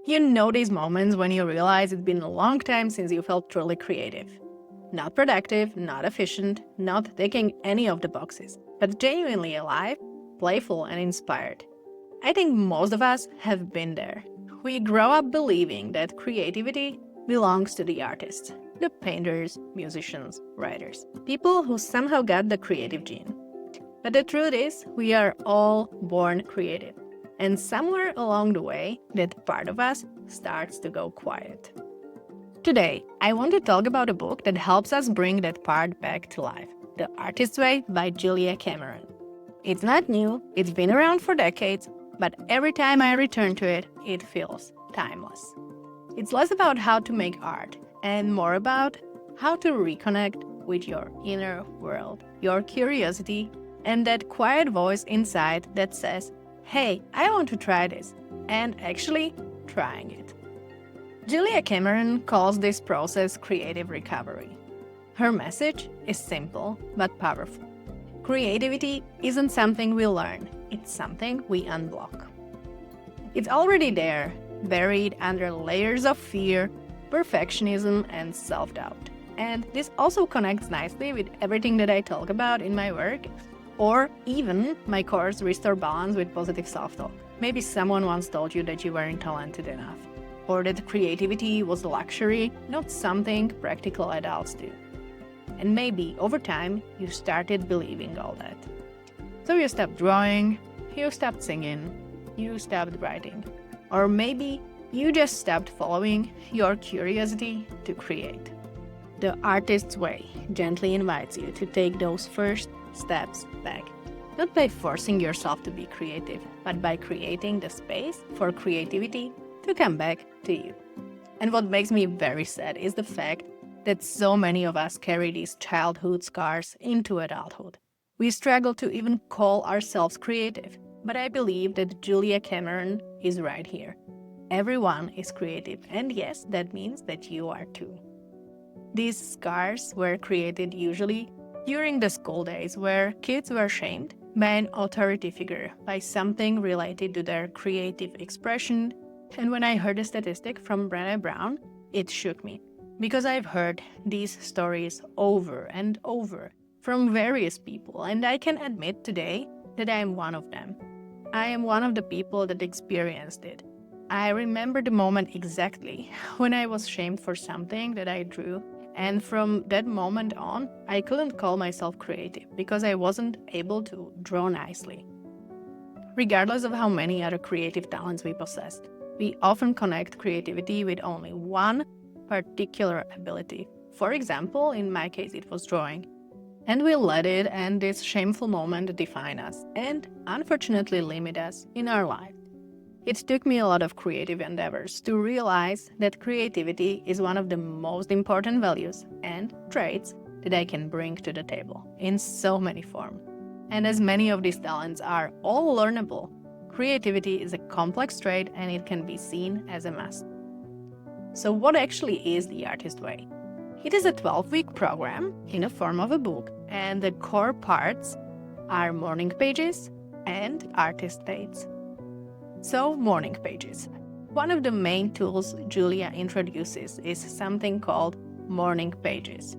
You know these moments when you realize it's been a long time since you felt truly creative. Not productive, not efficient, not ticking any of the boxes, but genuinely alive, playful, and inspired. I think most of us have been there. We grow up believing that creativity belongs to the artists, the painters, musicians, writers, people who somehow got the creative gene. But the truth is, we are all born creative. And somewhere along the way, that part of us starts to go quiet. Today, I want to talk about a book that helps us bring that part back to life. The Artist's Way by Julia Cameron. It's not new, it's been around for decades, but every time I return to it, it feels timeless. It's less about how to make art and more about how to reconnect with your inner world, your curiosity, and that quiet voice inside that says, hey, I want to try this, and actually trying it. Julia Cameron calls this process creative recovery. Her message is simple but powerful. Creativity isn't something we learn, it's something we unblock. It's already there, buried under layers of fear, perfectionism, and self-doubt. And this also connects nicely with everything that I talk about in my work, or even my course Restore Balance with Positive Self-Talk. Maybe someone once told you that you weren't talented enough, or that creativity was a luxury, not something practical adults do. And maybe over time, you started believing all that. So you stopped drawing, you stopped singing, you stopped writing. Or maybe you just stopped following your curiosity to create. The Artist's Way gently invites you to take those first steps back. Not by forcing yourself to be creative, but by creating the space for creativity to come back to you. And what makes me very sad is the fact that so many of us carry these childhood scars into adulthood. We struggle to even call ourselves creative, but I believe that Julia Cameron is right here. Everyone is creative, and yes, that means that you are too. These scars were created usually during the school days where kids were shamed by an authority figure, by something related to their creative expression. And when I heard a statistic from Brené Brown, it shook me. Because I've heard these stories over and over from various people, and I can admit today that I am one of them. I am one of the people that experienced it. I remember the moment exactly when I was shamed for something that I drew, and from that moment on, I couldn't call myself creative because I wasn't able to draw nicely. Regardless of how many other creative talents we possessed, we often connect creativity with only one particular ability. For example, in my case, it was drawing. And we let it and this shameful moment define us and unfortunately limit us in our life. It took me a lot of creative endeavors to realize that creativity is one of the most important values and traits that I can bring to the table in so many forms. And as many of these talents are all learnable, creativity is a complex trait and it can be seen as a must. So what actually is the Artist Way? It is a 12-week program in the form of a book, and the core parts are morning pages and artist dates. So, morning pages. One of the main tools Julia introduces is something called morning pages.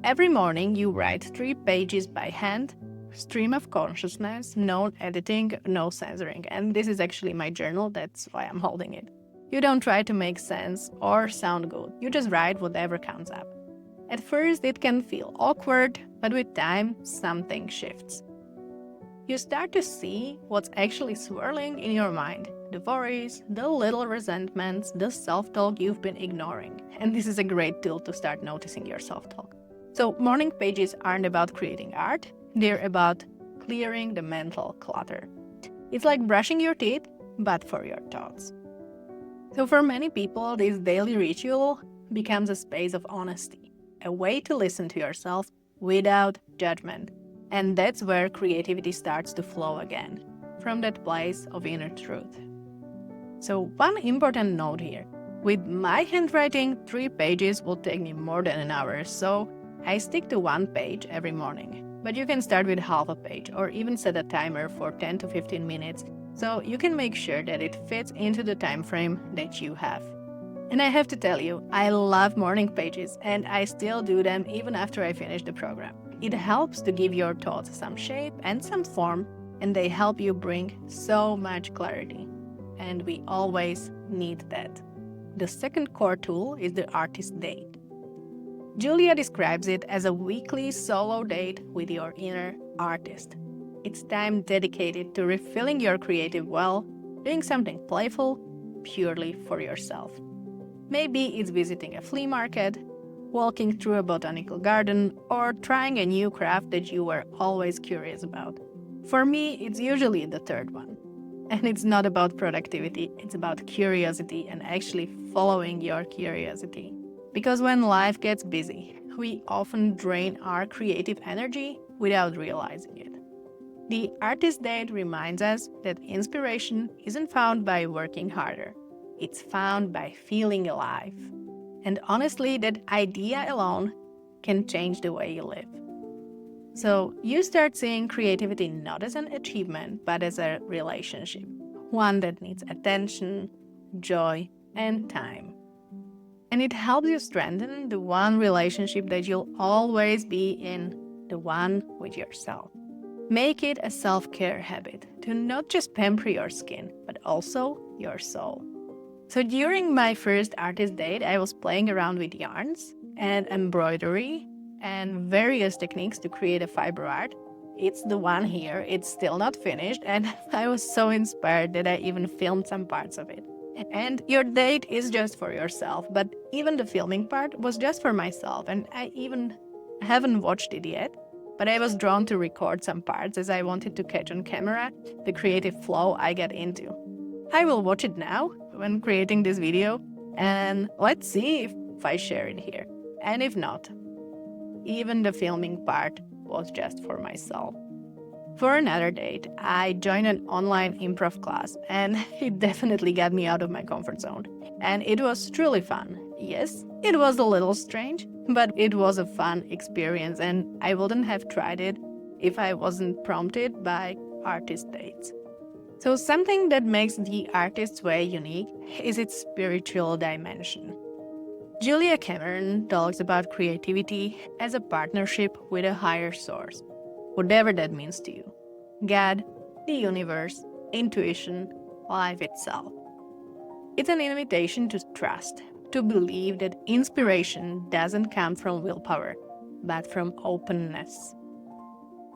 Every morning you write 3 pages by hand, stream of consciousness, no editing, no censoring. And this is actually my journal, that's why I'm holding it. You don't try to make sense or sound good, you just write whatever comes up. At first it can feel awkward, but with time something shifts. You start to see what's actually swirling in your mind, the worries, the little resentments, the self-talk you've been ignoring. And this is a great tool to start noticing your self-talk. So morning pages aren't about creating art, they're about clearing the mental clutter. It's like brushing your teeth, but for your thoughts. So for many people, this daily ritual becomes a space of honesty, a way to listen to yourself without judgment. And that's where creativity starts to flow again, from that place of inner truth. So one important note here, with my handwriting, 3 pages will take me more than an hour, so I stick to 1 page every morning. But you can start with half a page or even set a timer for 10 to 15 minutes so you can make sure that it fits into the time frame that you have. And I have to tell you, I love morning pages and I still do them even after I finish the program. It helps to give your thoughts some shape and some form, and they help you bring so much clarity. And we always need that. The second core tool is the artist date. Julia describes it as a weekly solo date with your inner artist. It's time dedicated to refilling your creative well, doing something playful, purely for yourself. Maybe it's visiting a flea market, walking through a botanical garden, or trying a new craft that you were always curious about. For me, it's usually the third one. And it's not about productivity, it's about curiosity and actually following your curiosity. Because when life gets busy, we often drain our creative energy without realizing it. The artist date reminds us that inspiration isn't found by working harder, it's found by feeling alive. And honestly, that idea alone can change the way you live. So you start seeing creativity not as an achievement, but as a relationship, one that needs attention, joy, and time. And it helps you strengthen the one relationship that you'll always be in, the one with yourself. Make it a self-care habit to not just pamper your skin, but also your soul. So during my first artist date, I was playing around with yarns and embroidery and various techniques to create a fiber art. It's the one here, it's still not finished, and I was so inspired that I even filmed some parts of it. And your date is just for yourself, but even the filming part was just for myself, and I even haven't watched it yet. But I was drawn to record some parts as I wanted to catch on camera the creative flow I get into. I will watch it now when creating this video, and let's see if I share it here. And if not, even the filming part was just for myself. For another date, I joined an online improv class, and it definitely got me out of my comfort zone. And it was truly fun. Yes, it was a little strange, but it was a fun experience, and I wouldn't have tried it if I wasn't prompted by artist dates. So something that makes the artist's way unique is its spiritual dimension. Julia Cameron talks about creativity as a partnership with a higher source, whatever that means to you. God, the universe, intuition, life itself. It's an invitation to trust, to believe that inspiration doesn't come from willpower, but from openness.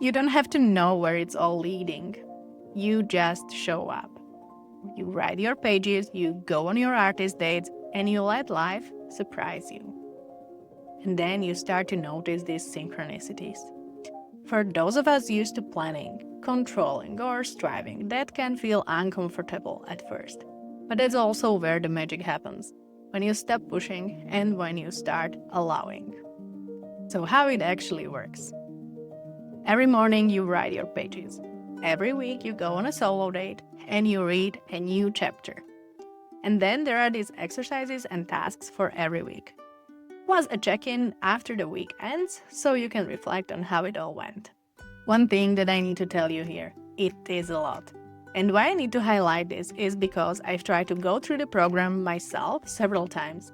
You don't have to know where it's all leading. You just show up. You write your pages, you go on your artist dates, and you let life surprise you. And then you start to notice these synchronicities. For those of us used to planning, controlling, or striving, that can feel uncomfortable at first. But that's also where the magic happens, when you stop pushing and when you start allowing. So how it actually works. Every morning you write your pages. Every week you go on a solo date and you read a new chapter. And then there are these exercises and tasks for every week. Plus a check-in after the week ends so you can reflect on how it all went. One thing that I need to tell you here, it is a lot. And why I need to highlight this is because I've tried to go through the program myself several times.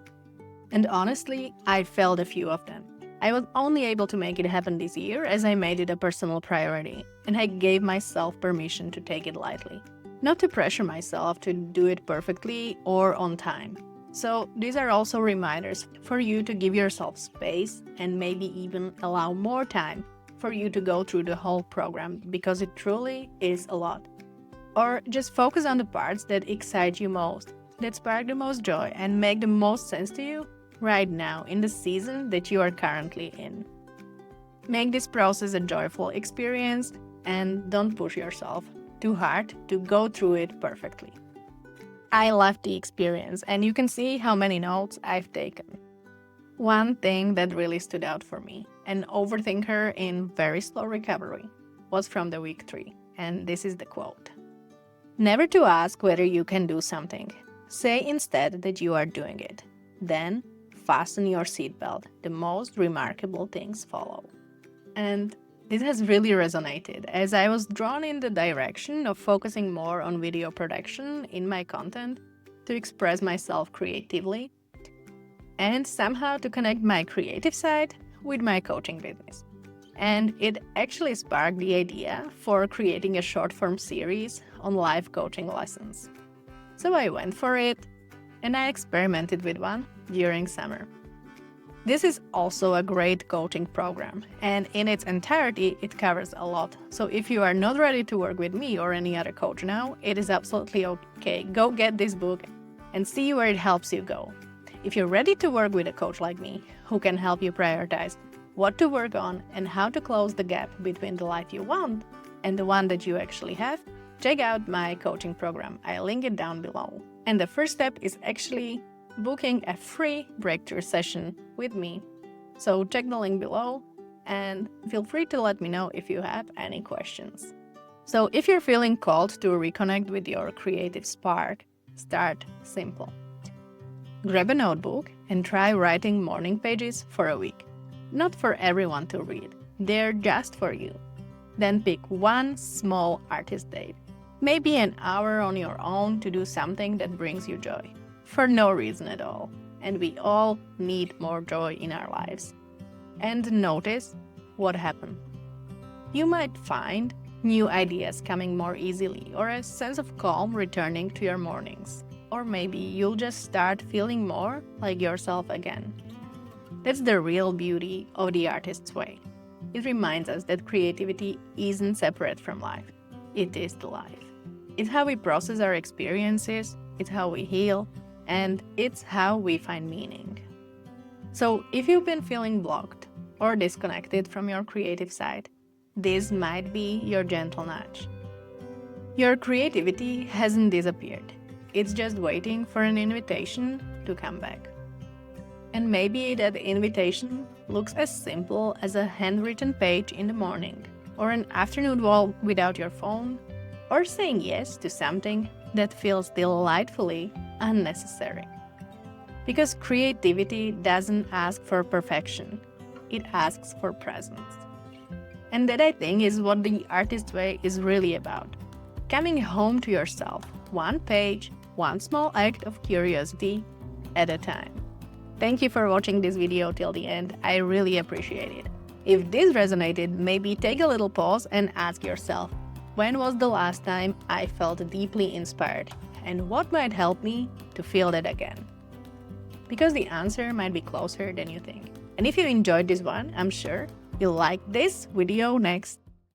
And honestly, I failed a few of them. I was only able to make it happen this year as I made it a personal priority, and I gave myself permission to take it lightly. Not to pressure myself to do it perfectly or on time. So these are also reminders for you to give yourself space and maybe even allow more time for you to go through the whole program because it truly is a lot. Or just focus on the parts that excite you most, that spark the most joy and make the most sense to you right now in the season that you are currently in. Make this process a joyful experience and don't push yourself too hard to go through it perfectly. I loved the experience and you can see how many notes I've taken. One thing that really stood out for me, an overthinker in very slow recovery, was from the week 3, and this is the quote. Never to ask whether you can do something. Say instead that you are doing it. Then fasten your seatbelt. The most remarkable things follow. And This has really resonated as I was drawn in the direction of focusing more on video production in my content to express myself creatively and somehow to connect my creative side with my coaching business. And it actually sparked the idea for creating a short-form series on live coaching lessons. So I went for it and I experimented with one during summer. This is also a great coaching program, and in its entirety, it covers a lot. So if you are not ready to work with me or any other coach now, it is absolutely okay. Go get this book and see where it helps you go. If you're ready to work with a coach like me, who can help you prioritize what to work on and how to close the gap between the life you want and the one that you actually have, check out my coaching program. I'll link it down below. And the first step is actually booking a free breakthrough session with me. So check the link below and feel free to let me know if you have any questions. So if you're feeling called to reconnect with your creative spark, start simple. Grab a notebook and try writing morning pages for a week. Not for everyone to read, they're just for you. Then pick one small artist date, maybe an hour on your own to do something that brings you joy. For no reason at all. And we all need more joy in our lives. And notice what happened. You might find new ideas coming more easily or a sense of calm returning to your mornings. Or maybe you'll just start feeling more like yourself again. That's the real beauty of the artist's way. It reminds us that creativity isn't separate from life. It is the life. It's how we process our experiences, it's how we heal, and it's how we find meaning. So if you've been feeling blocked or disconnected from your creative side, this might be your gentle nudge. Your creativity hasn't disappeared. It's just waiting for an invitation to come back. And maybe that invitation looks as simple as a handwritten page in the morning, or an afternoon walk without your phone, or saying yes to something that feels delightfully unnecessary. Because creativity doesn't ask for perfection, it asks for presence. And that, I think, is what the artist way is really about. Coming home to yourself, one page, one small act of curiosity at a time. Thank you for watching this video till the end, I really appreciate it. If this resonated, maybe take a little pause and ask yourself, when was the last time I felt deeply inspired? And what might help me to feel that again? Because the answer might be closer than you think. And if you enjoyed this one, I'm sure you'll like this video next.